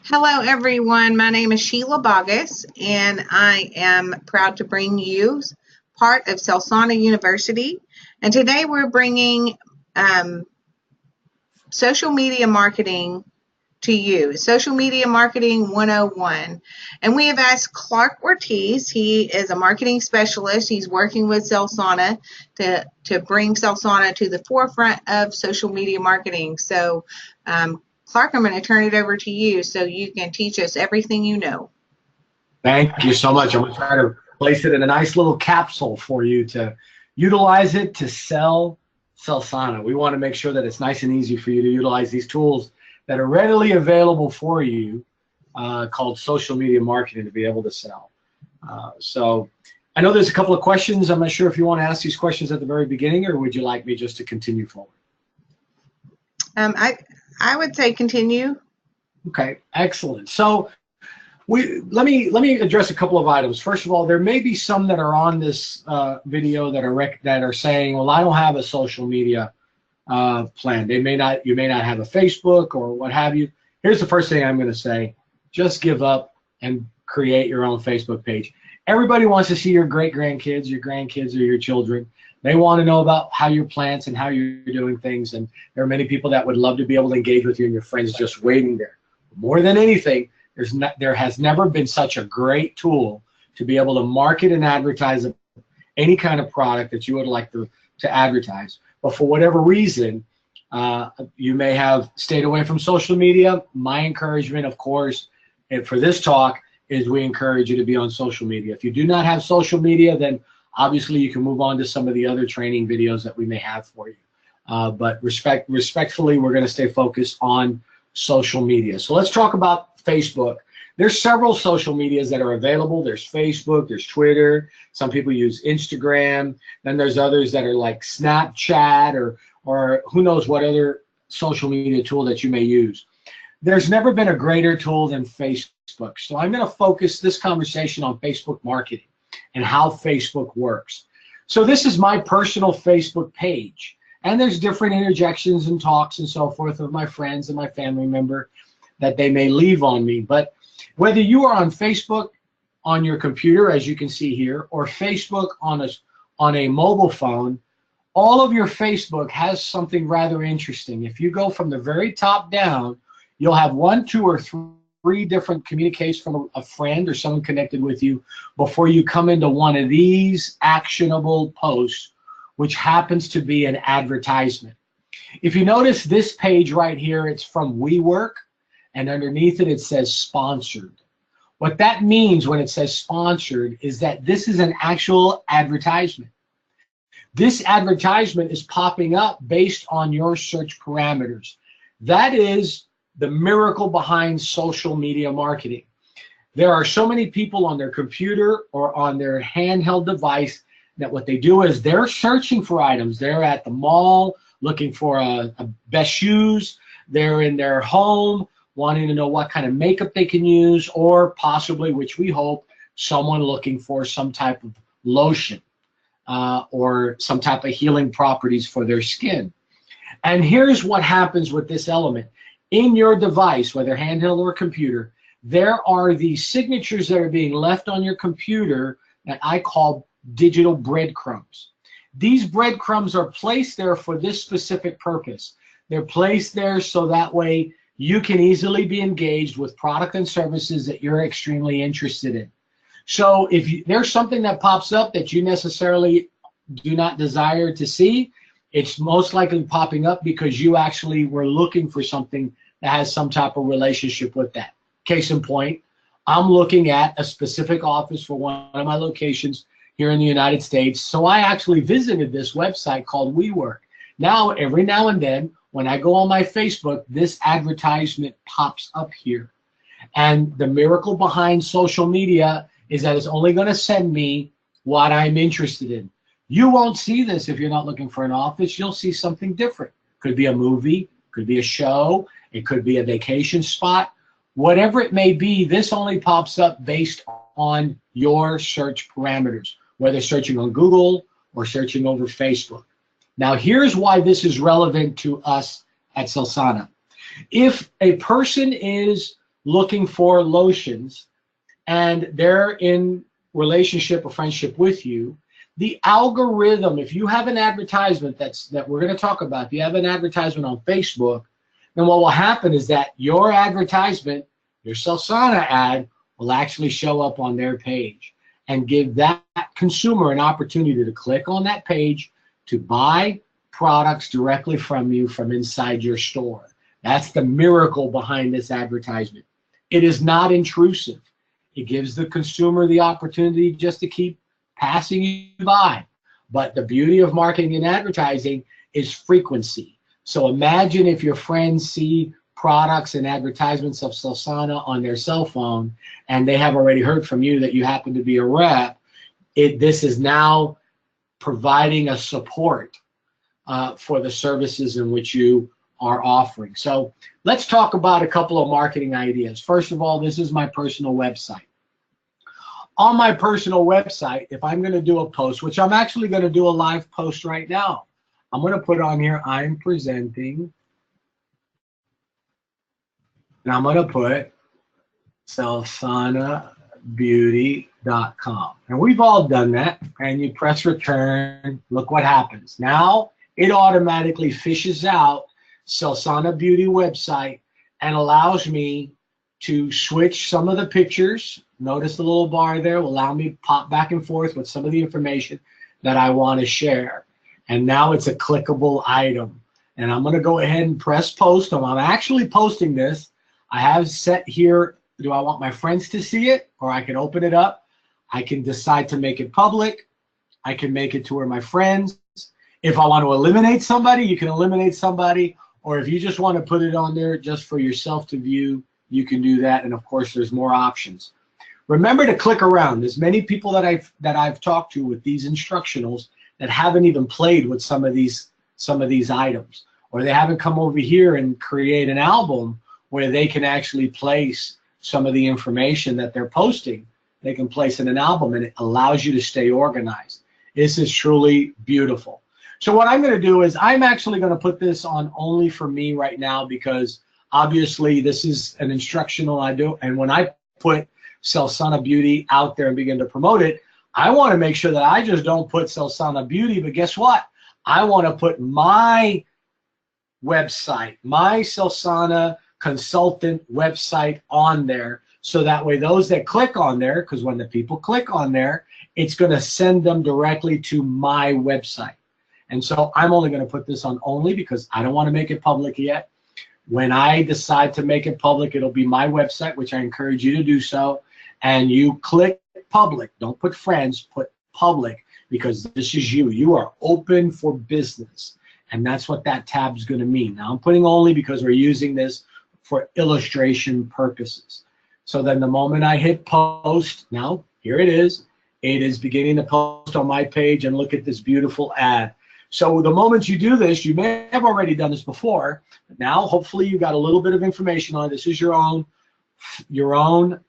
Hello, everyone. My name is Sheila Bogus, and I am proud to bring you part of CelSana University. And today we're bringing um, social media marketing to you, Social Media Marketing 101. And we have asked Clark Ortiz, he is a marketing specialist. He's working with CelSana to bring CelSana to the forefront of social media marketing. So, Clark, I'm going to turn it over to you so you can teach us everything you know. Thank you so much. I'm going to try to place it in a nice little capsule for you to utilize it to sell CelSana. We want to make sure that it's nice and easy for you to utilize these tools that are readily available for you called social media marketing to be able to sell. So I know there's a couple of questions. I'm not sure if you want to ask these questions at the very beginning, or would you like me just to continue forward? I would say continue. Okay, excellent. So let me address a couple of items. First of all, there may be some that are on this video that are saying, well, I don't have a social media plan. You may not have a Facebook or what have you. Here's the first thing I'm going to say: just give up and create your own Facebook page. Everybody wants to see your great-grandkids, your grandkids, or your children. They want to know about how your plants and how you're doing things, and there are many people that would love to be able to engage with you and your friends just waiting there. More than anything, there has never been such a great tool to be able to market and advertise any kind of product that you would like to advertise. But for whatever reason, you may have stayed away from social media. My encouragement, of course, and for this talk, is we encourage you to be on social media. If you do not have social media, then obviously you can move on to some of the other training videos that we may have for you. But respectfully, we're going to stay focused on social media. So let's talk about Facebook. There's several social medias that are available. There's Facebook, there's Twitter. Some people use Instagram. Then there's others that are like Snapchat or who knows what other social media tool that you may use. There's never been a greater tool than Facebook. So I'm going to focus this conversation on Facebook marketing and how Facebook works. So this is my personal Facebook page. And there's different interjections and talks and so forth of my friends and my family member that they may leave on me. But whether you are on Facebook on your computer, as you can see here, or Facebook on a mobile phone, all of your Facebook has something rather interesting. If you go from the very top down, you'll have 1, 2, or 3 different communications from a friend or someone connected with you before you come into one of these actionable posts, which happens to be an advertisement. If you notice this page right here, it's from WeWork, and underneath it, it says sponsored. What that means when it says sponsored is that this is an actual advertisement. This advertisement is popping up based on your search parameters. That is the miracle behind social media marketing. There are so many people on their computer or on their handheld device that what they do is they're searching for items. They're at the mall looking for a best shoes. They're in their home wanting to know what kind of makeup they can use, or possibly, which we hope, someone looking for some type of lotion or some type of healing properties for their skin. And here's what happens with this element. In your device, whether handheld or computer, there are these signatures that are being left on your computer that I call digital breadcrumbs. These breadcrumbs are placed there for this specific purpose. They're placed there so that way you can easily be engaged with product and services that you're extremely interested in. So if there's something that pops up that you necessarily do not desire to see, it's most likely popping up because you actually were looking for something that has some type of relationship with that. Case in point, I'm looking at a specific office for one of my locations here in the United States. So I actually visited this website called WeWork. Now, every now and then, when I go on my Facebook, this advertisement pops up here. And the miracle behind social media is that it's only going to send me what I'm interested in. You won't see this if you're not looking for an office. You'll see something different. Could be a movie, could be a show, it could be a vacation spot. Whatever it may be, this only pops up based on your search parameters, whether searching on Google or searching over Facebook. Now, here's why this is relevant to us at CelSana. If a person is looking for lotions and they're in relationship or friendship with you, the algorithm, if you have an advertisement that we're going to talk about, if you have an advertisement on Facebook, then what will happen is that your advertisement, your CelSana ad, will actually show up on their page and give that consumer an opportunity to click on that page to buy products directly from you from inside your store. That's the miracle behind this advertisement. It is not intrusive. It gives the consumer the opportunity just to keep passing you by. But the beauty of marketing and advertising is frequency. So imagine if your friends see products and advertisements of CelSana on their cell phone and they have already heard from you that you happen to be a rep. This is now providing a support for the services in which you are offering. So let's talk about a couple of marketing ideas. First of all, this is my personal website. On my personal website, if I'm going to do a post, which I'm actually going to do a live post right now, I'm going to put on here, I'm presenting, and I'm going to put CelSanaBeauty.com. And we've all done that, and you press return, look what happens. Now it automatically fishes out CelSana Beauty website and allows me to switch some of the pictures. Notice the little bar there will allow me to pop back and forth with some of the information that I want to share. And now it's a clickable item. And I'm going to go ahead and press post. I'm actually posting this. I have set here, do I want my friends to see it? Or I can open it up. I can decide to make it public. I can make it to where my friends. If I want to eliminate somebody, you can eliminate somebody. Or if you just want to put it on there just for yourself to view, you can do that. And of course, there's more options. Remember to click around. There's many people that I've talked to with these instructionals that haven't even played with some of these items, or they haven't come over here and create an album where they can actually place some of the information that they're posting. They can place in an album, and it allows you to stay organized. This is truly beautiful. So what I'm going to do is I'm actually going to put this on only for me right now, because obviously this is an instructional I do, and when I put CelSana Beauty out there and begin to promote it, I want to make sure that I just don't put CelSana Beauty, but guess what? I want to put my website, my CelSana consultant website on there, so that way those that click on there, because when the people click on there, it's going to send them directly to my website. And so I'm only going to put this on only because I don't want to make it public yet. When I decide to make it public, it'll be my website, which I encourage you to do so. And you click public. Don't put friends, put public, because this is you. You are open for business. And that's what that tab is going to mean. Now I'm putting only because we're using this for illustration purposes. So then the moment I hit post, now here it is beginning to post on my page, and look at this beautiful ad. So the moment you do this, you may have already done this before, but now hopefully you got a little bit of information on it. This is your own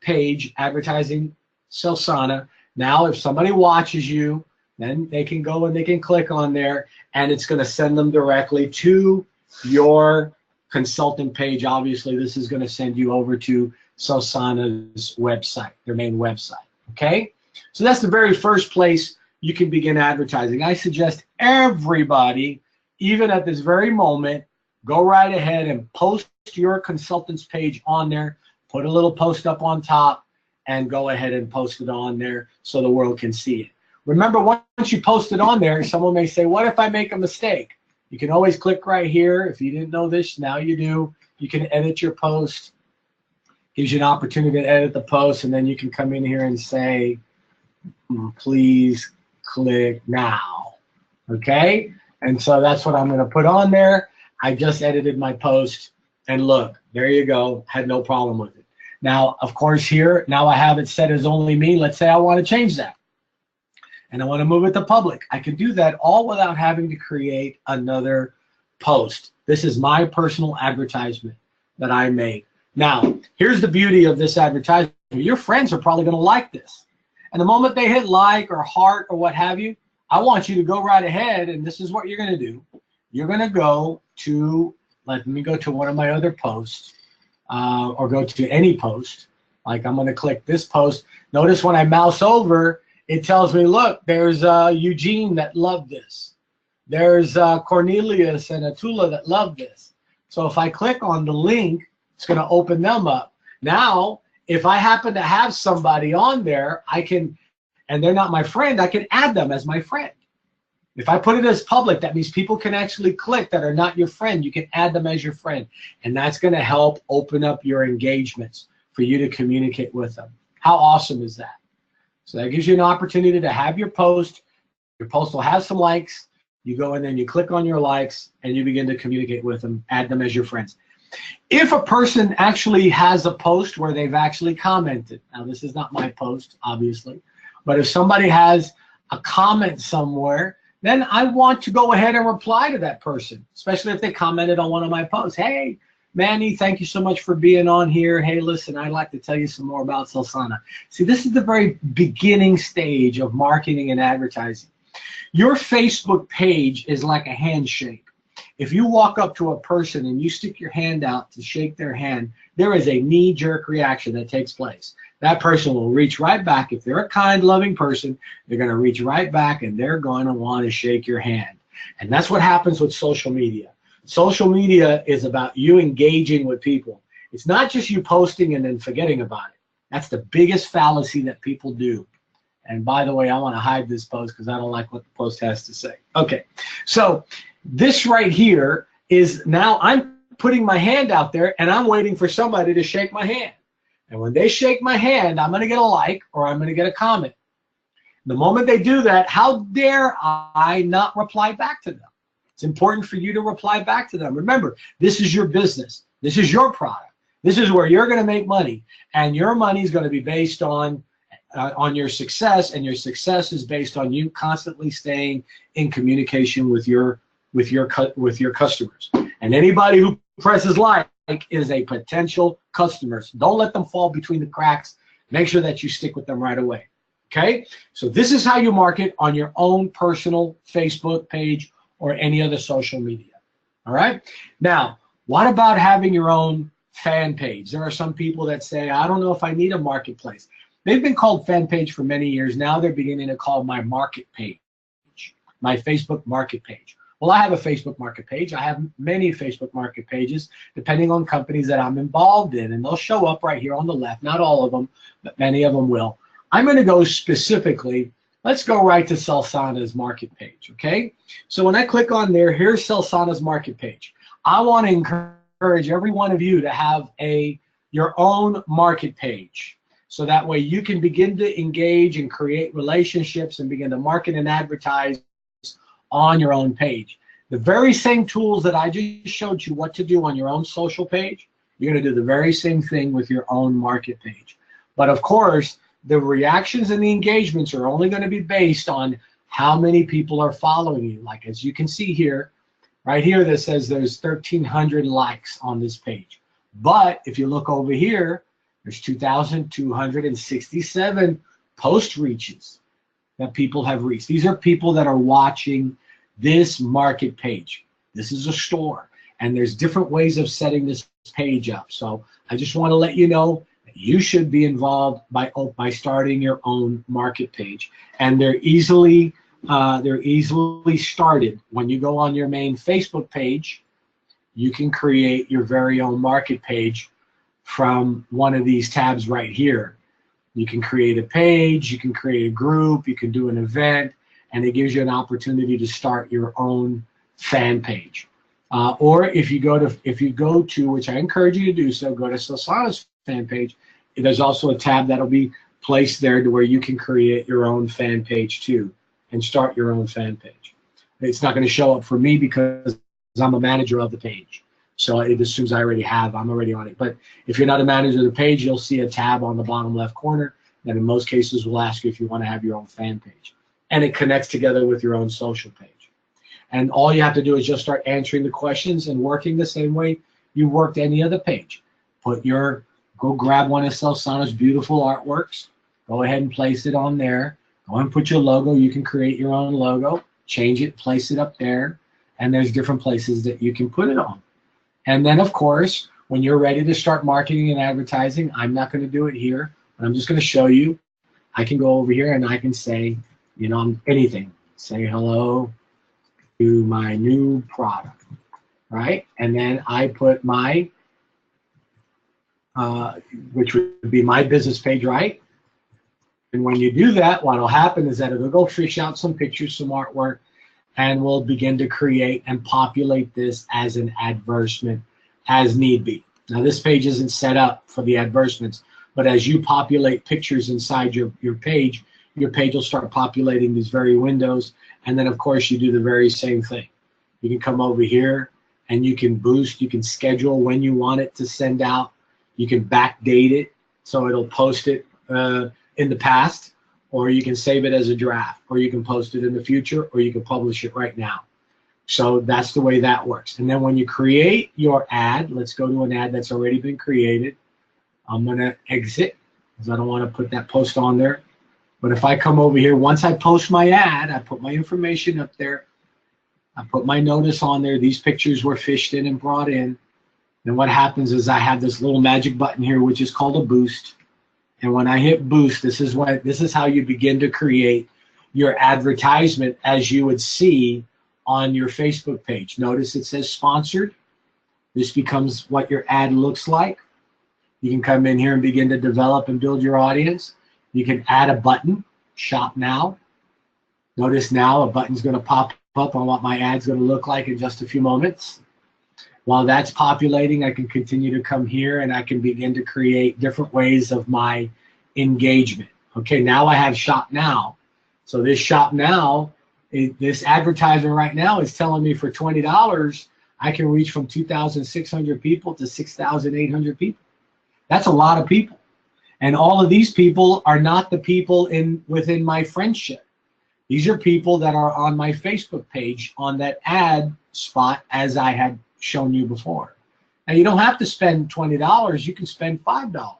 page advertising CelSana. Now if somebody watches you, then they can go and they can click on there, and it's going to send them directly to your consultant page. Obviously this is going to send you over to CelSana's website, their main website. Okay, so that's the very first place you can begin advertising. I suggest everybody, even at this very moment, go right ahead and post your consultant's page on there, put a little post up on top, and go ahead and post it on there so the world can see it. Remember, once you post it on there, someone may say, what if I make a mistake? You can always click right here. If you didn't know this, now you do. You can edit your post. Gives you an opportunity to edit the post, and then you can come in here and say, please click now. Okay? And so that's what I'm going to put on there. I just edited my post, and look, there you go. Had no problem with it. Now, of course, here, now I have it set as only me. Let's say I want to change that, and I want to move it to public. I can do that all without having to create another post. This is my personal advertisement that I made. Now, here's the beauty of this advertisement. Your friends are probably going to like this. And the moment they hit like or heart or what have you, I want you to go right ahead, and this is what you're going to do. You're going to go to, let me go to one of my other posts. or go to any post. Like I'm going to click this post. Notice when I mouse over, it tells me, look, there's Eugene that loved this. There's Cornelius and Atula that loved this. So if I click on the link, it's going to open them up. Now, if I happen to have somebody on there, I can, and they're not my friend, I can add them as my friend. If I put it as public, that means people can actually click that are not your friend. You can add them as your friend. And that's going to help open up your engagements for you to communicate with them. How awesome is that? So that gives you an opportunity to have your post. Your post will have some likes. You go in there and you click on your likes and you begin to communicate with them, add them as your friends. If a person actually has a post where they've actually commented, now this is not my post, obviously, but if somebody has a comment somewhere, then I want to go ahead and reply to that person, especially if they commented on one of my posts. Hey, Manny, thank you so much for being on here. Hey, listen, I'd like to tell you some more about CelSana. See, this is the very beginning stage of marketing and advertising. Your Facebook page is like a handshake. If you walk up to a person and you stick your hand out to shake their hand, there is a knee-jerk reaction that takes place. That person will reach right back. If they're a kind, loving person, they're going to reach right back and they're going to want to shake your hand. And that's what happens with social media. Social media is about you engaging with people. It's not just you posting and then forgetting about it. That's the biggest fallacy that people do. And by the way, I want to hide this post because I don't like what the post has to say. Okay, so this right here is now I'm putting my hand out there and I'm waiting for somebody to shake my hand. And when they shake my hand, I'm going to get a like or I'm going to get a comment. The moment they do that, how dare I not reply back to them? It's important for you to reply back to them. Remember, this is your business. This is your product. This is where you're going to make money. And your money is going to be based on your success, and your success is based on you constantly staying in communication with your customers. And anybody who presses like is a potential customer. So don't let them fall between the cracks. Make sure that you stick with them right away. Okay? So this is how you market on your own personal Facebook page or any other social media. All right? Now, what about having your own fan page? There are some people that say, I don't know if I need a marketplace. They've been called fan page for many years. Now they're beginning to call my market page, my Facebook market page. Well, I have a Facebook market page. I have many Facebook market pages, depending on companies that I'm involved in, and they'll show up right here on the left. Not all of them, but many of them will. I'm going to go specifically, let's go right to CelSana's market page, okay? So when I click on there, here's CelSana's market page. I want to encourage every one of you to have your own market page. So that way you can begin to engage and create relationships and begin to market and advertise on your own page. The very same tools that I just showed you what to do on your own social page, you're going to do the very same thing with your own market page. But of course, the reactions and the engagements are only going to be based on how many people are following you. Like as you can see here, right here that says there's 1,300 likes on this page. But if you look over here, there's 2,267 post reaches that people have reached. These are people that are watching this market page. This is a store, and there's different ways of setting this page up. So I just want to let you know that you should be involved by starting your own market page, and they're easily started. When you go on your main Facebook page, you can create your very own market page from one of these tabs right here. You can create a page, you can create a group, you can do an event, and it gives you an opportunity to start your own fan page. Or if you go to, which I encourage you to do so, go to CelSana's fan page. There's also a tab that'll be placed there to where you can create your own fan page too and start your own fan page. It's not going to show up for me because I'm a manager of the page. So it assumes I'm already on it. But if you're not a manager of the page, you'll see a tab on the bottom left corner that in most cases will ask you if you want to have your own fan page. And it connects together with your own social page. And all you have to do is just start answering the questions and working the same way you worked any other page. Go grab one of CelSana's beautiful artworks. Go ahead and place it on there. Go and put your logo. You can create your own logo. Change it, place it up there. And there's different places that you can put it on. And then, of course, When you're ready to start marketing and advertising, I'm not going to do it here, but I'm just going to show you. I can go over here and I can say, you know, anything. Say hello to my new product, right? And then I put my, which would be my business page, right? And when you do that, what will happen is that it'll go fish out some pictures, some artwork, and we'll begin to create and populate this as an advertisement as need be. Now this page isn't set up for the advertisements, but as you populate pictures inside your page will start populating these very windows. And then of course you do the very same thing. You can come over here and you can boost, you can schedule when you want it to send out. You can backdate it so it'll post it in the past, or you can save it as a draft, or you can post it in the future, or you can publish it right now. So that's the way that works. And then when you create your ad, let's go to an ad that's already been created. I'm going to exit because I don't want to put that post on there. But if I come over here, once I post my ad, I put my information up there. I put my notice on there. These pictures were fished in and brought in. And what happens is I have this little magic button here, which is called a boost. And when I hit boost, this is how you begin to create your advertisement as you would see on your Facebook page. Notice it says sponsored. This becomes what your ad looks like. You can come in here and begin to develop and build your audience. You can add a button, shop now. Notice now a button's going to pop up on what my ad's going to look like in just a few moments. While that's populating, I can continue to come here and I can begin to create different ways of my engagement. Okay, now I have shop now. So this shop now, this advertisement right now is telling me for $20, I can reach from 2,600 people to 6,800 people. That's a lot of people. And all of these people are not the people within my friendship. These are people that are on my Facebook page on that ad spot as I had shown you before. Now you don't have to spend $20, you can spend $5.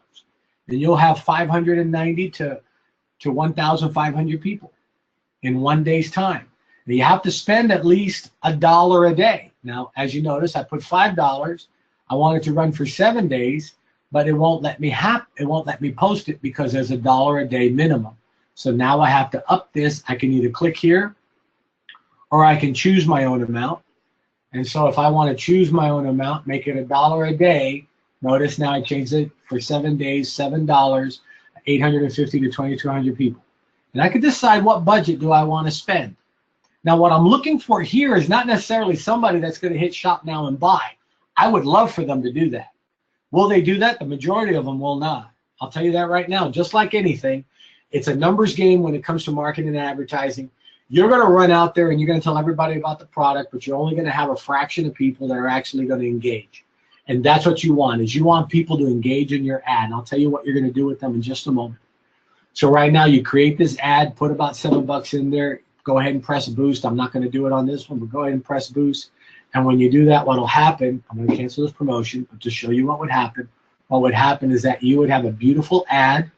And you'll have 590 to 1,500 people in one day's time. And you have to spend at least $1 a day. Now, as you notice, I put $5. I want it to run for 7 days, but it won't let me post it because there's $1 a day minimum. So now I have to up this. I can either click here or I can choose my own amount. And so if I want to choose my own amount, make it $1 a day, notice now I changed it for 7 days, $7, 850 to 2,200 people. And I could decide what budget do I want to spend. Now what I'm looking for here is not necessarily somebody that's going to hit shop now and buy. I would love for them to do that. Will they do that? The majority of them will not. I'll tell you that right now. Just like anything, it's a numbers game when it comes to marketing and advertising. You're going to run out there and you're going to tell everybody about the product, but you're only going to have a fraction of people that are actually going to engage. And that's what you want, is you want people to engage in your ad. And I'll tell you what you're going to do with them in just a moment. So right now you create this ad, put about $7 in there, go ahead and press boost. I'm not going to do it on this one, but go ahead and press boost. And when you do that, what will happen, I'm going to cancel this promotion, but to show you what would happen is that you would have a beautiful ad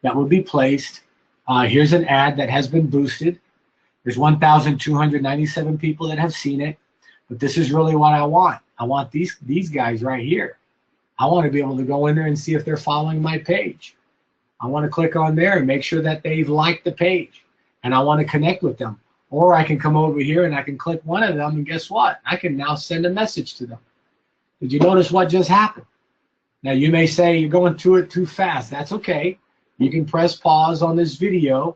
that would be placed. Here's an ad that has been boosted. There's 1,297 people that have seen it, but this is really what I want. I want these guys right here. I want to be able to go in there and see if they're following my page. I want to click on there and make sure that they've liked the page, and I want to connect with them. Or I can come over here and I can click one of them, and guess what? I can now send a message to them. Did you notice what just happened? Now you may say you're going through it too fast. That's okay. You can press pause on this video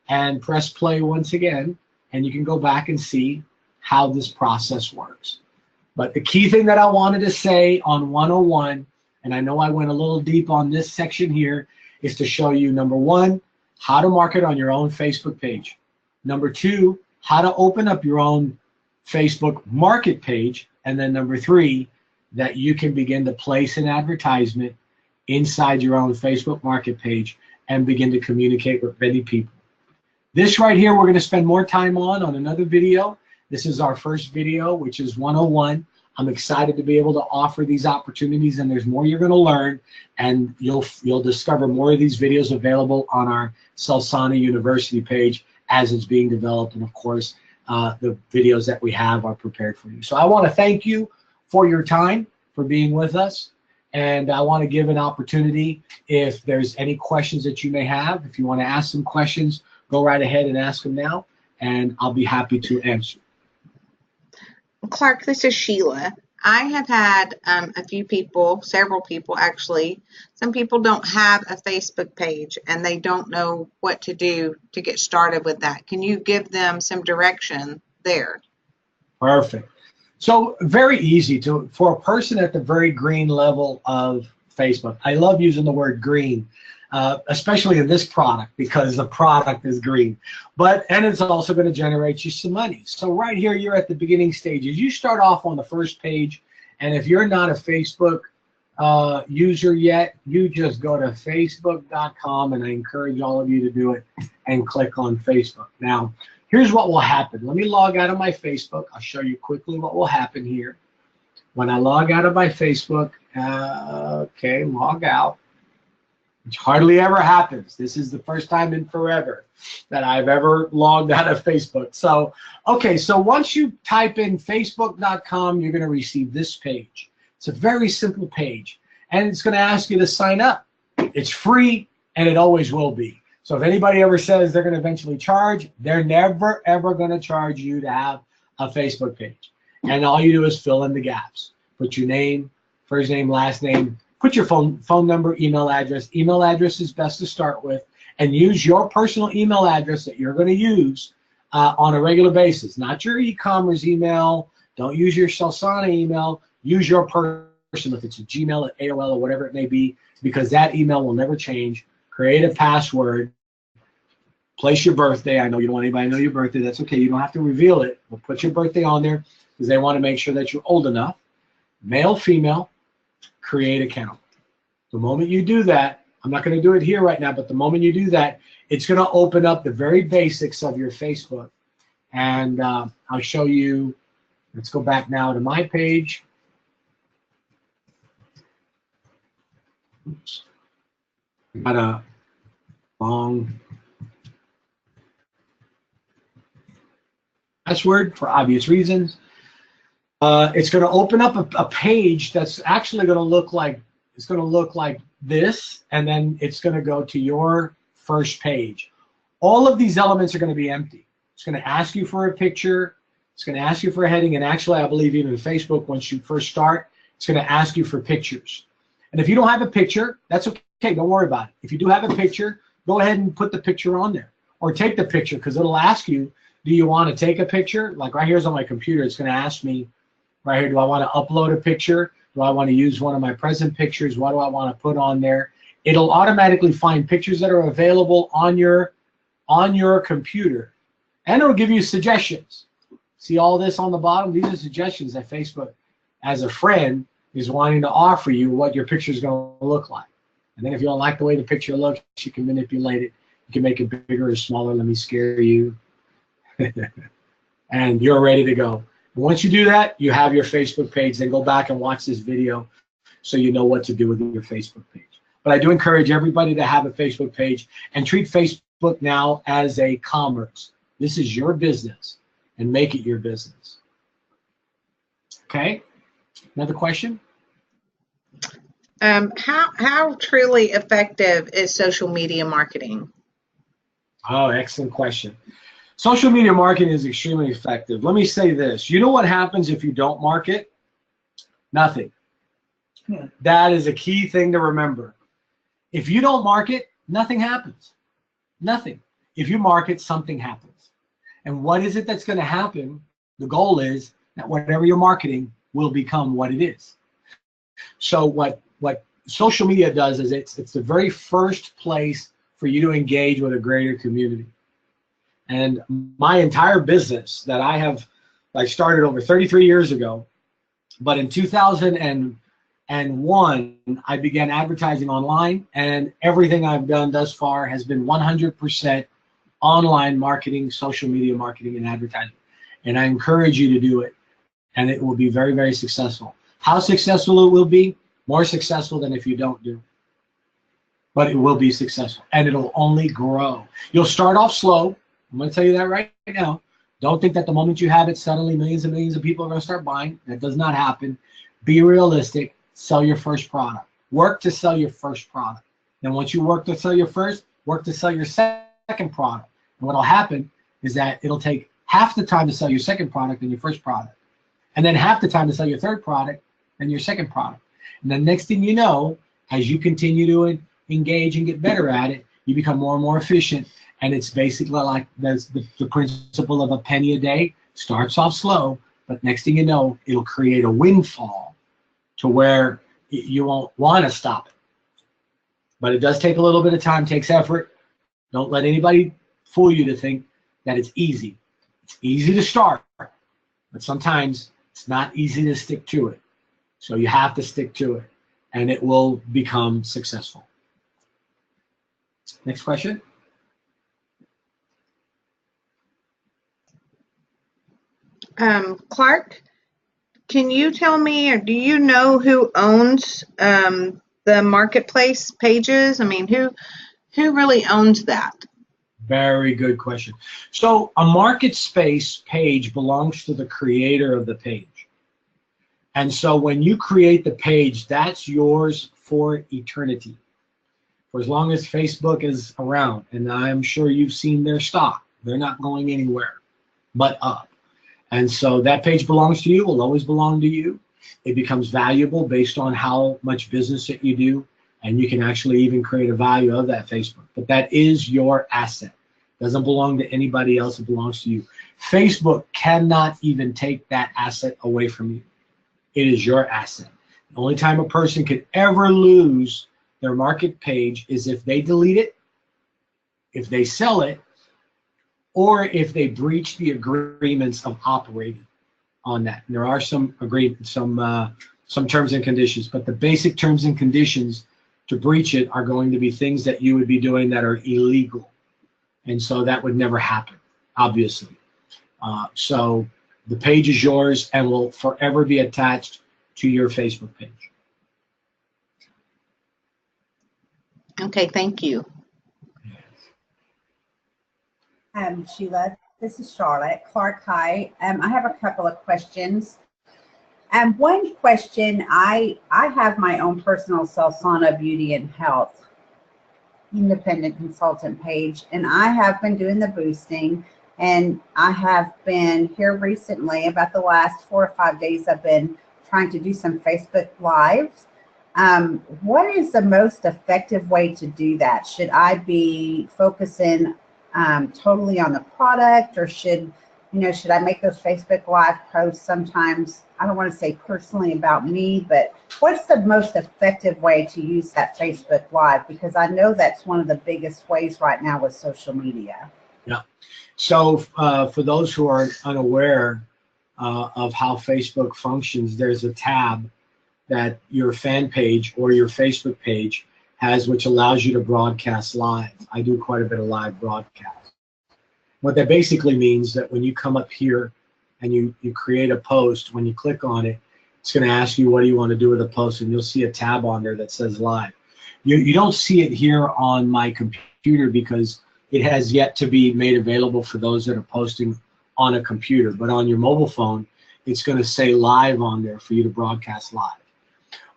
and press play once again, and you can go back and see how this process works. But the key thing that I wanted to say on 101, and I know I went a little deep on this section here, is to show you, number one, how to market on your own Facebook page. Number two, how to open up your own Facebook market page. And then number three, that you can begin to place an advertisement inside your own Facebook market page and begin to communicate with many people. This right here, we're going to spend more time on another video. This is our first video, which is 101. I'm excited to be able to offer these opportunities, and there's more you're going to learn, and you'll discover more of these videos available on our CelSana University page as it's being developed, and of course, the videos that we have are prepared for you. So I want to thank you for your time, for being with us. And I want to give an opportunity if there's any questions that you may have. If you want to ask some questions, go right ahead and ask them now, and I'll be happy to answer. Clark, this is Sheila. I have had a few people, several people actually. Some people don't have a Facebook page and they don't know what to do to get started with that. Can you give them some direction there? Perfect. So very easy for a person at the very green level of Facebook. I love using the word green, especially in this product because the product is green. And it's also going to generate you some money. So right here, you're at the beginning stages. You start off on the first page, and if you're not a Facebook user yet, you just go to facebook.com, and I encourage all of you to do it and click on Facebook. Now, here's what will happen. Let me log out of my Facebook. I'll show you quickly what will happen here. When I log out of my Facebook, okay, log out, which hardly ever happens. This is the first time in forever that I've ever logged out of Facebook. So, okay, so once you type in facebook.com, you're going to receive this page. It's a very simple page, and it's going to ask you to sign up. It's free, and it always will be. So if anybody ever says they're going to eventually charge, they're never, ever going to charge you to have a Facebook page. And all you do is fill in the gaps. Put your name, first name, last name, put your phone number, email address. Email address is best to start with, and use your personal email address that you're going to use on a regular basis. Not your e-commerce email. Don't use your CelSana email. Use your personal, if it's a Gmail, at AOL, or whatever it may be, because that email will never change. Create a password. Place your birthday. I know you don't want anybody to know your birthday. That's okay. You don't have to reveal it. But put your birthday on there because they want to make sure that you're old enough. Male, female, create account. The moment you do that, I'm not going to do it here right now, but the moment you do that, it's going to open up the very basics of your Facebook. And I'll show you. Let's go back now to my page. Oops. Got a long password for obvious reasons. It's going to open up a page that's actually going to look like this, and then it's going to go to your first page. All of these elements are going to be empty. It's going to ask you for a picture. It's going to ask you for a heading, and actually, I believe even Facebook, once you first start, it's going to ask you for pictures. And if you don't have a picture, that's okay. Don't worry about it. If you do have a picture, go ahead and put the picture on there, or take the picture, because it'll ask you, do you want to take a picture? Like right here's on my computer, it's going to ask me right here, do I want to upload a picture? Do I want to use one of my present pictures? What do I want to put on there? It'll automatically find pictures that are available on your computer, and it'll give you suggestions. See all this on the bottom? These are suggestions that Facebook, as a friend, is wanting to offer you what your picture is going to look like. And then if you don't like the way the picture looks, you can manipulate it. You can make it bigger or smaller. Let me scare you. And you're ready to go. And once you do that, you have your Facebook page. Then go back and watch this video so you know what to do with your Facebook page. But I do encourage everybody to have a Facebook page and treat Facebook now as a commerce. This is your business, and make it your business. Okay? Another question? How truly effective is social media marketing? Oh, excellent question. Social media marketing is extremely effective. Let me say this. You know what happens if you don't market? Nothing. That is a key thing to remember. If you don't market, nothing happens. Nothing. If you market, something happens. And what is it that's going to happen? The goal is that whatever you're marketing will become what it is. So what social media does is it's the very first place for you to engage with a greater community. And my entire business that I started over 33 years ago, but in 2001, I began advertising online, and everything I've done thus far has been 100% online marketing, social media marketing, and advertising. And I encourage you to do it, and it will be very, very successful. How successful it will be? More successful than if you don't do it. But it will be successful, and it'll only grow. You'll start off slow. I'm going to tell you that right now. Don't think that the moment you have it, suddenly millions and millions of people are going to start buying. That does not happen. Be realistic. sell your first product. Work to sell your first product. Then once you work to sell your first, work to sell your second product. And what'll happen is that it'll take half the time to sell your second product than your first product. And then half the time to sell your third product than your second product. And then next thing you know, as you continue to engage and get better at it, you become more and more efficient. And it's basically like the principle of a penny a day. Starts off slow, but next thing you know, it'll create a windfall to where you won't want to stop it. But it does take a little bit of time, takes effort. Don't let anybody fool you to think that it's easy. It's easy to start, but sometimes it's not easy to stick to it. So you have to stick to it, and it will become successful. Next question. Clark, can you tell me, or do you know who owns the marketplace pages? I mean, who really owns that? Very good question. So a market space page belongs to the creator of the page. And so when you create the page, that's yours for eternity. For as long as Facebook is around, and I'm sure you've seen their stock. They're not going anywhere but up. And so that page belongs to you, will always belong to you. It becomes valuable based on how much business that you do, and you can actually even create a value of that Facebook. But that is your asset. It doesn't belong to anybody else, it belongs to you. Facebook cannot even take that asset away from you. It is your asset. The only time a person could ever lose their market page is if they delete it, if they sell it, or if they breach the agreements of operating on that. And there are some agreements, some terms and conditions, but the basic terms and conditions to breach it are going to be things that you would be doing that are illegal. And so that would never happen, obviously. So the page is yours and will forever be attached to your Facebook page. Okay, thank you. Sheila, this is Charlotte. Clark, hi. I have a couple of questions. One question, I have my own personal CelSana Beauty and Health independent consultant page, and I have been doing the boosting, and I have been here recently, about the last 4 or 5 days, I've been trying to do some Facebook Lives. What is the most effective way to do that? Should I be focusing totally on the product, or should I make those Facebook Live posts sometimes, I don't want to say personally about me, but what's the most effective way to use that Facebook Live? Because I know that's one of the biggest ways right now with social media. Yeah. So for those who are unaware of how Facebook functions, there's a tab that your fan page or your Facebook page has, which allows you to broadcast live. I do quite a bit of live broadcast. What that basically means that when you come up here and you create a post, when you click on it, it's going to ask you what do you want to do with the post, and you'll see a tab on there that says live. You don't see it here on my computer because it has yet to be made available for those that are posting on a computer, but on your mobile phone, it's going to say live on there for you to broadcast live.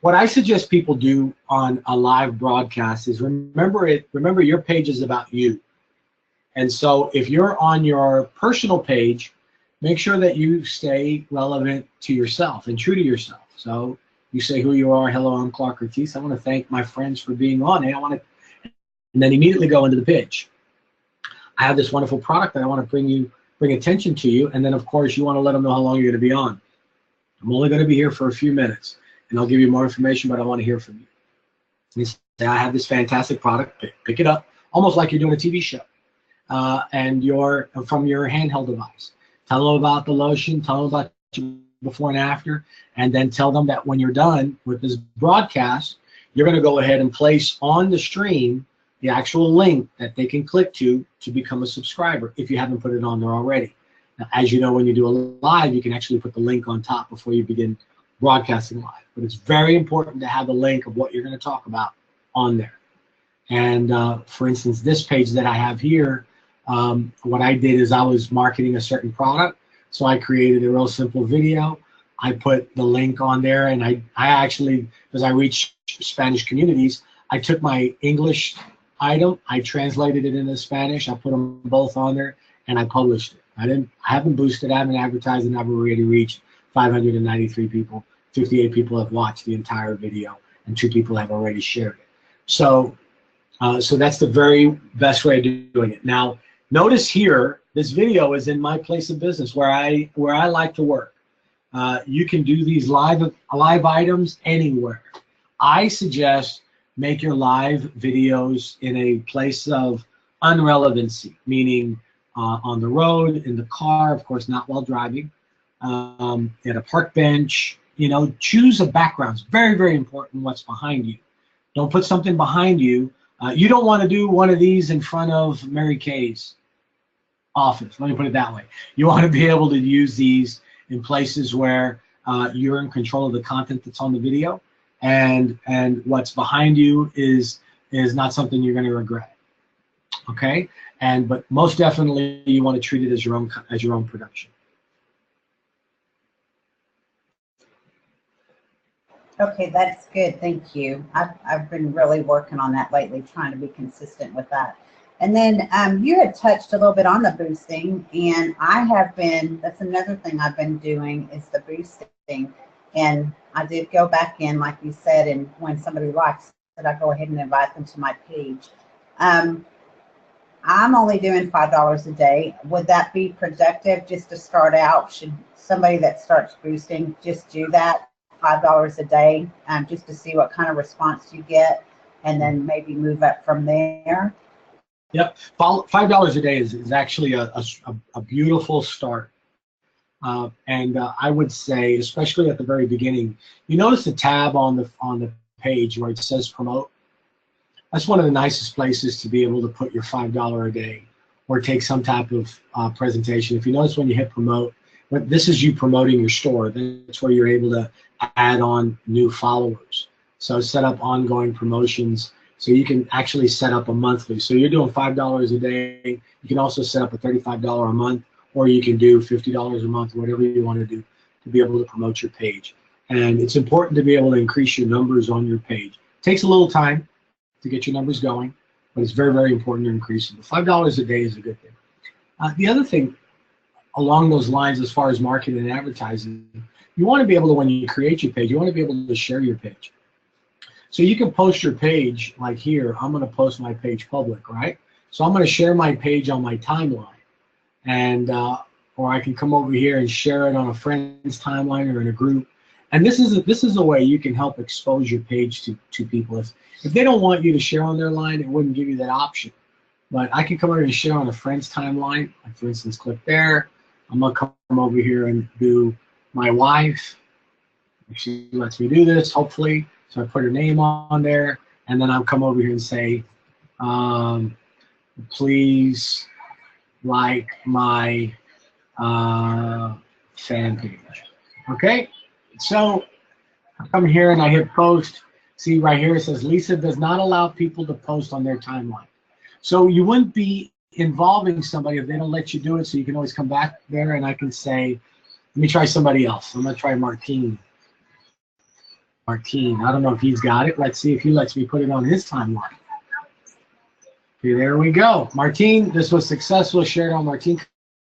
What I suggest people do on a live broadcast is remember your page is about you. And so if you're on your personal page, make sure that you stay relevant to yourself and true to yourself. So you say who you are. Hello, I'm Clark Ortiz. I want to thank my friends for being on. Hey, and then immediately go into the pitch. I have this wonderful product that I want to bring attention to you. And then of course you want to let them know how long you're going to be on. I'm only going to be here for a few minutes, and I'll give you more information, but I want to hear from you. And you say, I have this fantastic product. Pick it up, almost like you're doing a TV show. And you're from your handheld device. Tell them about the lotion, tell them about your before and after, and then tell them that when you're done with this broadcast, you're going to go ahead and place on the stream the actual link that they can click to become a subscriber if you haven't put it on there already. Now, as you know, when you do a live, you can actually put the link on top before you begin broadcasting live. But it's very important to have the link of what you're going to talk about on there. And for instance, this page that I have here, what I did is I was marketing a certain product. So I created a real simple video. I put the link on there, and I actually, as I reach Spanish communities, I took my English item, I translated it into Spanish, I put them both on there, and I published it. I haven't boosted, I haven't advertised, and I've already reached 593 people. 58 people have watched the entire video, and 2 people have already shared it. So, so that's the very best way of doing it. Now, notice here, this video is in my place of business where I like to work. You can do these live items anywhere. I suggest make your live videos in a place of unrelevancy, meaning on the road, in the car, of course, not while driving, at a park bench. You know, choose a background. It's very, very important what's behind you. Don't put something behind you. You don't want to do one of these in front of Mary Kay's office. Let me put it that way. You want to be able to use these in places where you're in control of the content that's on the video, and what's behind you is not something you're going to regret. Okay, but most definitely you want to treat it as your own production. Okay, that's good. Thank you. I've been really working on that lately, trying to be consistent with that. And then you had touched a little bit on the boosting, and I have been, that's another thing I've been doing is the boosting. And I did go back in, like you said, and when somebody likes it, I go ahead and invite them to my page. I'm only doing $5 a day. Would that be productive just to start out? Should somebody that starts boosting just do that? $5 a day, just to see what kind of response you get, and then maybe move up from there. Yep, $5 a day is actually a beautiful start. And I would say, especially at the very beginning, you notice the tab on the page where it says promote. That's one of the nicest places to be able to put your $5 a day, or take some type of presentation. If you notice when you hit promote, but this is you promoting your store. That's where you're able to add on new followers. So set up ongoing promotions. So you can actually set up a monthly. So you're doing $5 a day. You can also set up a $35 a month, or you can do $50 a month, whatever you want to do to be able to promote your page. And it's important to be able to increase your numbers on your page. It takes a little time to get your numbers going, but it's very, very important to increase them. $5 a day is a good thing. The other thing along those lines, as far as marketing and advertising, you want to be able to, when you create your page, you want to be able to share your page. So you can post your page, like here, I'm going to post my page public, right? So I'm going to share my page on my timeline, and or I can come over here and share it on a friend's timeline or in a group. And this is a way you can help expose your page to people. If they don't want you to share on their line, it wouldn't give you that option. But I can come over and share on a friend's timeline. Like, for instance, click there. I'm going to come over here and do my wife. If she lets me do this, hopefully. So I put her name on there, and then I'll come over here and say, please like my fan page. Okay? So I come here and I hit post. See right here, it says Lisa does not allow people to post on their timeline. So you wouldn't be involving somebody if they don't let you do it, so you can always come back there and I can say, let me try somebody else. I'm going to try Martin. I don't know if he's got it. Let's see if he lets me put it on his timeline. Okay, there we go. Martin, this was successful, shared on Martin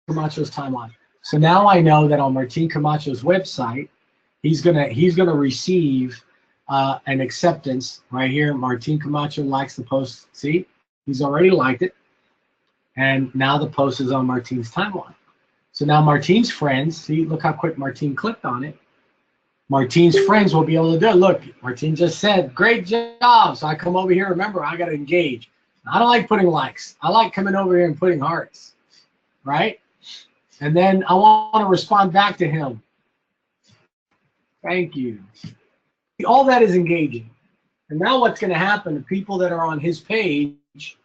Camacho's timeline. So now I know that on Martin Camacho's website, he's gonna receive an acceptance right here. Martin Camacho likes the post. See, he's already liked it, and now the post is on Martin's timeline. So now Martin's friends, see, look how quick Martin clicked on it. Martin's friends will be able to do it. Look, Martin just said, great job. So I come over here. Remember, I got to engage. I don't like putting likes. I like coming over here and putting hearts, right? And then I want to respond back to him. Thank you. All that is engaging. And now what's going to happen, the people that are on his page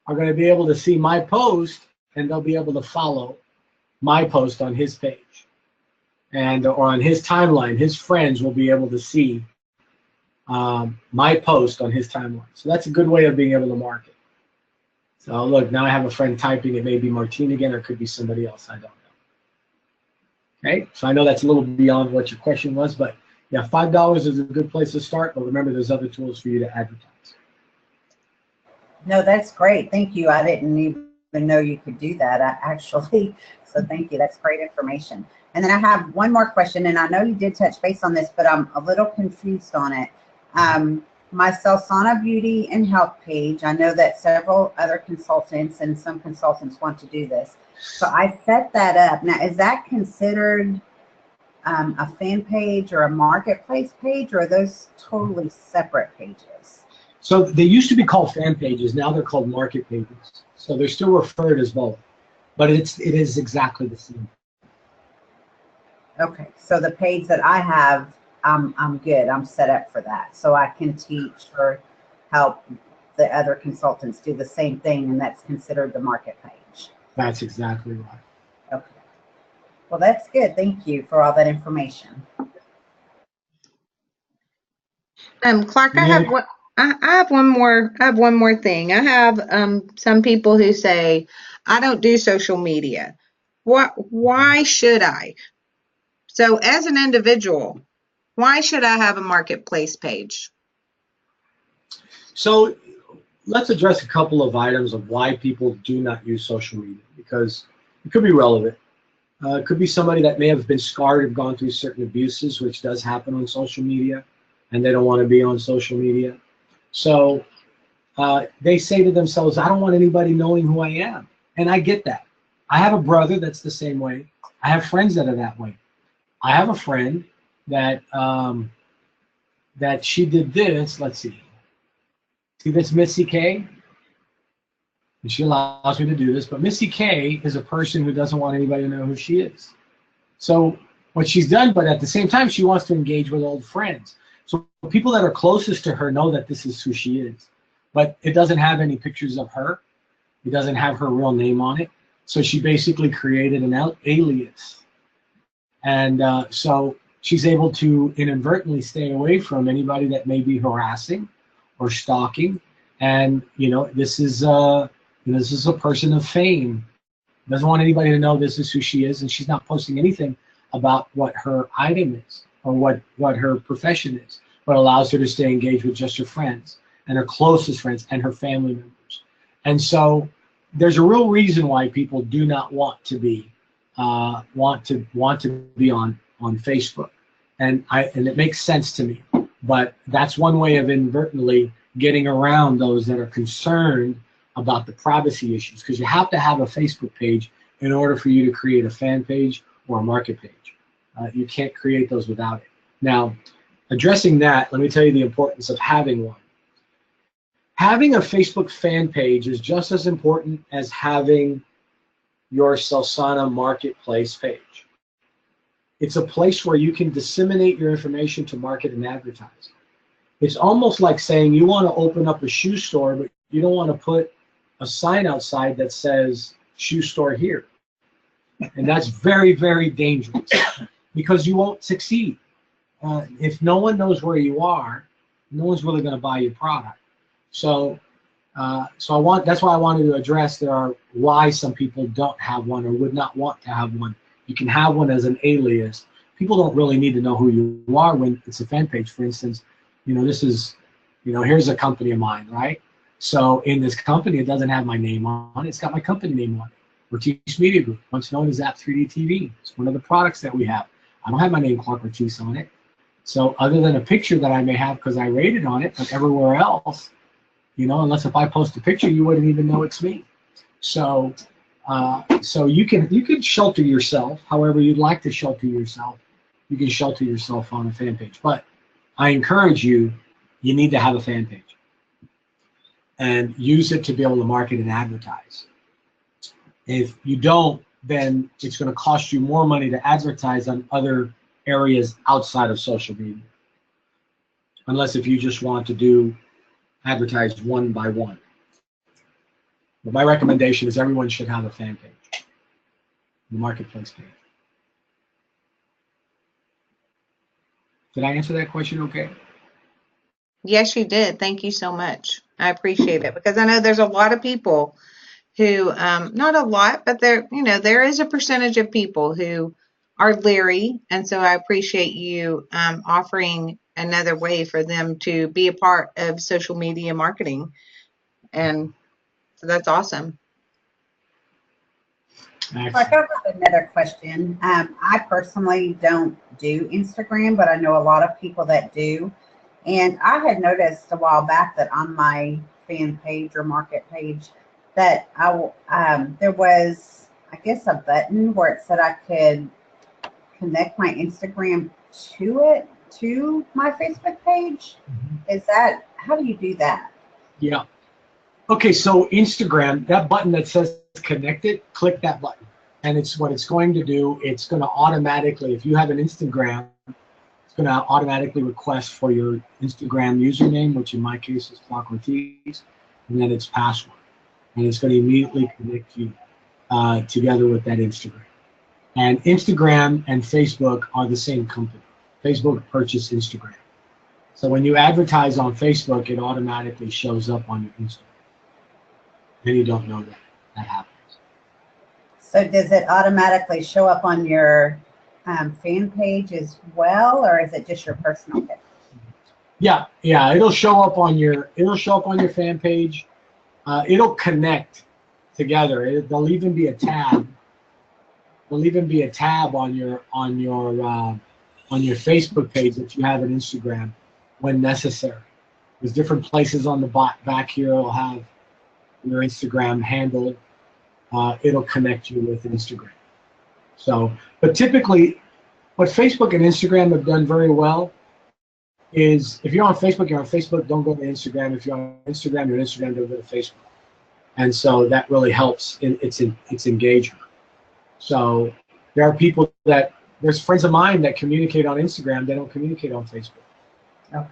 are going to be able to see my post, and they'll be able to follow my post on his page. And or on his timeline, his friends will be able to see my post on his timeline. So that's a good way of being able to market. So look, now I have a friend typing. It may be Martin again, or it could be somebody else. I don't know. Okay, so I know that's a little beyond what your question was, but yeah, $5 is a good place to start, but remember there's other tools for you to advertise. No, that's great. Thank you. I didn't even know you could do that, actually. So thank you. That's great information. And then I have one more question, and I know you did touch base on this, but I'm a little confused on it. My CelSana Beauty and Health page, I know that several other consultants and some consultants want to do this. So I set that up. Now, is that considered a fan page or a marketplace page, or are those totally separate pages? So they used to be called fan pages. Now they're called market pages. So they're still referred as both, but it is exactly the same. Okay, so the page that I have, I'm good. I'm set up for that. So I can teach or help the other consultants do the same thing, and that's considered the market page. That's exactly right. Okay. Well, that's good. Thank you for all that information. Clark, I have one. I have one more. I have one more thing. I have some people who say, "I don't do social media." What? Why should I? So, as an individual, why should I have a marketplace page? So let's address a couple of items of why people do not use social media, because it could be relevant. It could be somebody that may have been scarred and gone through certain abuses, which does happen on social media, and they don't want to be on social media. So they say to themselves, I don't want anybody knowing who I am. And I get that. I have a brother that's the same way. I have friends that are that way. I have a friend that that she did this. Let's see. See this Missy K? And she allows me to do this. But Missy K is a person who doesn't want anybody to know who she is. So what she's done, but at the same time, she wants to engage with old friends. So people that are closest to her know that this is who she is. But it doesn't have any pictures of her. It doesn't have her real name on it. So she basically created an alias. And so she's able to inadvertently stay away from anybody that may be harassing or stalking. And, this is a person of fame. Doesn't want anybody to know this is who she is. And she's not posting anything about what her item is or what her profession is, but allows her to stay engaged with just her friends and her closest friends and her family members. And so there's a real reason why people do not want to be on Facebook, and it makes sense to me. But that's one way of inadvertently getting around those that are concerned about the privacy issues, because you have to have a Facebook page in order for you to create a fan page or a market page. You can't create those without it. Now, addressing that, let me tell you the importance of having one. Having a Facebook fan page is just as important as having your CelSana marketplace page. It's a place where you can disseminate your information to market and advertise. It's almost like saying you want to open up a shoe store, but you don't want to put a sign outside that says shoe store here. And that's very, very dangerous because you won't succeed. If no one knows where you are, no one's really going to buy your product. So that's why I wanted to address why some people don't have one or would not want to have one. You can have one as an alias. People don't really need to know who you are when it's a fan page. For instance, this is, here's a company of mine, right? So in this company, it doesn't have my name on it. It's got my company name on it. Ortiz Media Group, once known as App 3D TV. It's one of the products that we have. I don't have my name, Clark Ortiz, on it. So other than a picture that I may have because I rated on it, but everywhere else, unless if I post a picture, you wouldn't even know it's me. So you can shelter yourself however you'd like to shelter yourself. You can shelter yourself on a fan page. But I encourage you need to have a fan page and use it to be able to market and advertise. If you don't, then it's going to cost you more money to advertise on other areas outside of social media. Unless if you just want to advertise one by one. But my recommendation is everyone should have a fan page, the marketplace page. Did I answer that question okay? Yes, you did. Thank you so much. I appreciate it, because I know there's a lot of people who, not a lot, but there is a percentage of people who are leery, and so I appreciate you offering another way for them to be a part of social media marketing, and so that's awesome. Like, I have another question. I personally don't do Instagram, but I know a lot of people that do. And I had noticed a while back that on my fan page or market page that there was, I guess, a button where it said I could connect my Instagram to my Facebook page. Is that, how do you do that? Yeah. Okay, so Instagram, that button that says connect it, click that button. And it's what it's going to do, it's going to automatically, if you have an Instagram, it's going to automatically request for your Instagram username, which in my case is Clark Ortiz, and then its password. And it's going to immediately connect you together with that Instagram. And Instagram and Facebook are the same company. Facebook purchased Instagram. So when you advertise on Facebook, it automatically shows up on your Instagram. And you don't know that. That happens. So does it automatically show up on your fan page as well, or is it just your personal page? Yeah, it'll show up on your fan page. It'll connect together. There'll even be a tab. There'll even be a tab on your Facebook page if you have an Instagram when necessary. There's different places on the back here. It'll have your Instagram handle. It'll connect you with Instagram. So, but typically, what Facebook and Instagram have done very well is if you're on Facebook, you're on Facebook. Don't go to Instagram. If you're on Instagram, you're on Instagram. Don't go to Facebook. And so that really helps in its engagement. So there are people there's friends of mine that communicate on Instagram. They don't communicate on Facebook. Okay.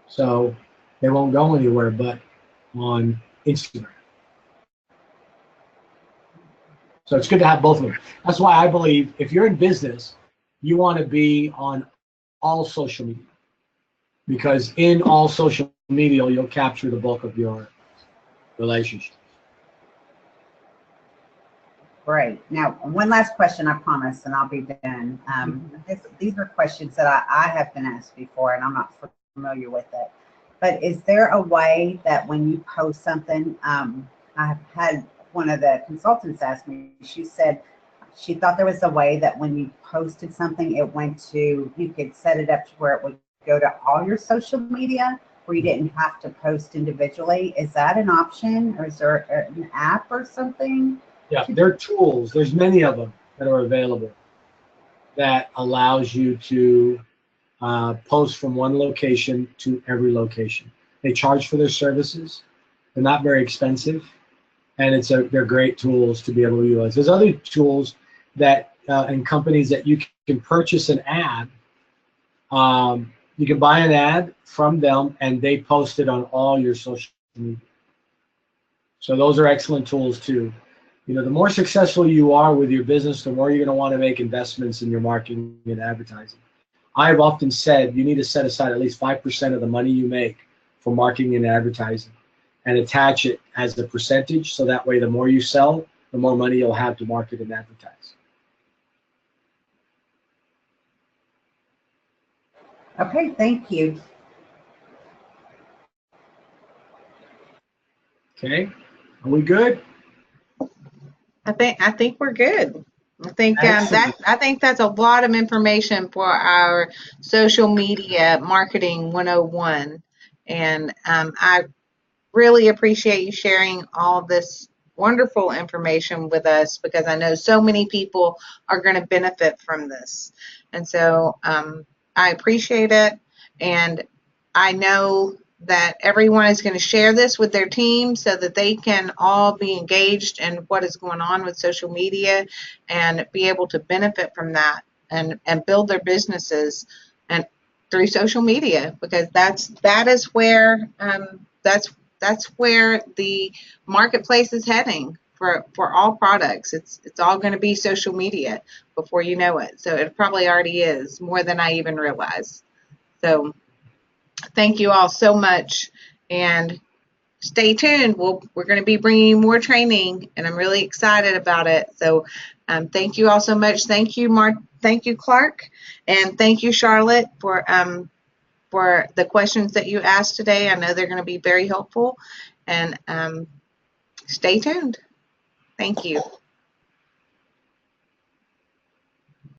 So they won't go anywhere but on Instagram. So it's good to have both of them. That's why I believe if you're in business, you want to be on all social media, because in all social media, you'll capture the bulk of your relationship. Great. Now, one last question, I promise, and I'll be done. These are questions that I have been asked before, and I'm not familiar with it. But is there a way that when you post something, I've had one of the consultants ask me, she said she thought there was a way that when you posted something, you could set it up to where it would go to all your social media, where you didn't have to post individually. Is that an option, or is there an app or something? Yeah, there are tools. There's many of them that are available that allows you to post from one location to every location. They charge for their services. They're not very expensive, and they're great tools to be able to utilize. There's other tools that and companies that you can purchase an ad. You can buy an ad from them, and they post it on all your social media. So those are excellent tools too. You know, the more successful you are with your business, the more you're going to want to make investments in your marketing and advertising. I've often said you need to set aside at least 5% of the money you make for marketing and advertising and attach it as a percentage, so that way the more you sell, the more money you'll have to market and advertise. Okay, thank you. Okay, are we good? I think we're good. I think Excellent. I think that's a lot of information for our social media marketing 101, and I really appreciate you sharing all this wonderful information with us, because I know so many people are going to benefit from this, and so I appreciate it, and I know that everyone is going to share this with their team so that they can all be engaged in what is going on with social media and be able to benefit from that and build their businesses and through social media, because that is where that's where the marketplace is heading for all products. It's all going to be social media before you know it. So it probably already is, more than I even realize. So thank you all so much, and stay tuned. We're going to be bringing you more training, and I'm really excited about it. So thank you all so much. Thank you, Thank you, Clark, and thank you, Charlotte, for the questions that you asked today. I know they're going to be very helpful, and stay tuned. Thank you.